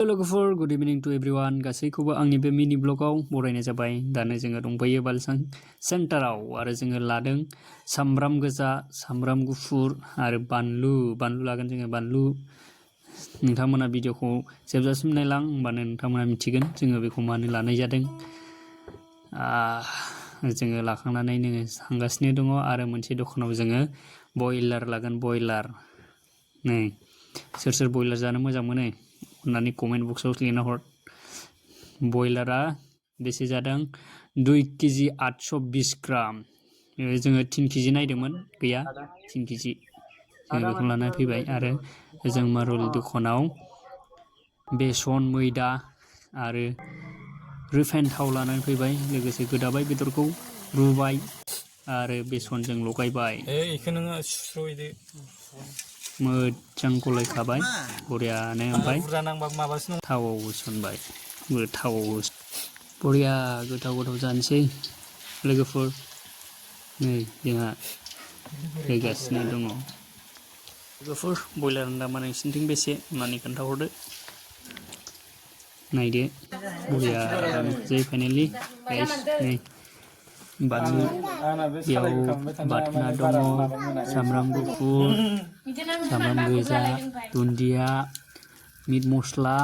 लोगोफोर good evening to everyone गासैखौबो आंनि बे मिनि ब्लगाव बरायनाय जाबाय। दानो जोङो दंफैयो बालसां सेन्टाराव आरो जोङो लादों सामब्राम गोजा, सामब्राम गुफुर आरो बानलु लागोन जोङो बानलु। नोंथांमोना भिडिअखौ जोबजासिम नायलां होमबानो नोंथांमोना मिथिगोन जोङो बेखौ मानो लानाय जादों। जोङो लाखांनानै नोङो थांगासिनो दङ आरो मोनसे दखानाव जोङो बयलार लागोन बयलार। नै सोर सोर बयलार जानो मोजां मोनो अन्नानै कमेन्ट बक्सआव लिरना हर। बयलारा बेसे जादों 2 केजि 820 ग्राम। जोङो 3 केजि नायदोंमोन गैया 3 केजि जोङो बेखौ लानानै फैबाय। आरो जों मारुल दखानाव बेसन मैदा आरो रिफाइन थाव लानानै फैबाय। लोगोसे गोदाबाय बेदरखौ रुबाय आरो बेसनजों लगायबाय। बेखौ नोङो सुस्र'हैदो मोजां गलायखाबाय बरियानो। ओमफ्राय बुरजा नांबा माबासो थावआव होसनबाय। थावआव बरिया गोथाव जानोसै लोगोफोर। नै जोंहा फैगासिनो दङ। लोगोफोर बयलारनि दामा नोंसिनिथिं बेसे होननानै खोन्थाहरदो। नायदो बरिया जानोसै फाइनालि गाइस। नै बानलु बेयाव बाथोना दङ, सामब्राम गुफुर, सामब्राम गोजा, दुन्दिया, मिट मस्ला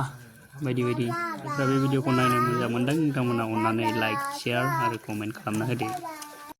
बायदि बायदि। जायफ्रा बे भिडिअखौ नायनो मोजां मोनदों नोंथांमोना अन्नानै लाइक, शेयार आरो कमेन्ट खालामना होदो।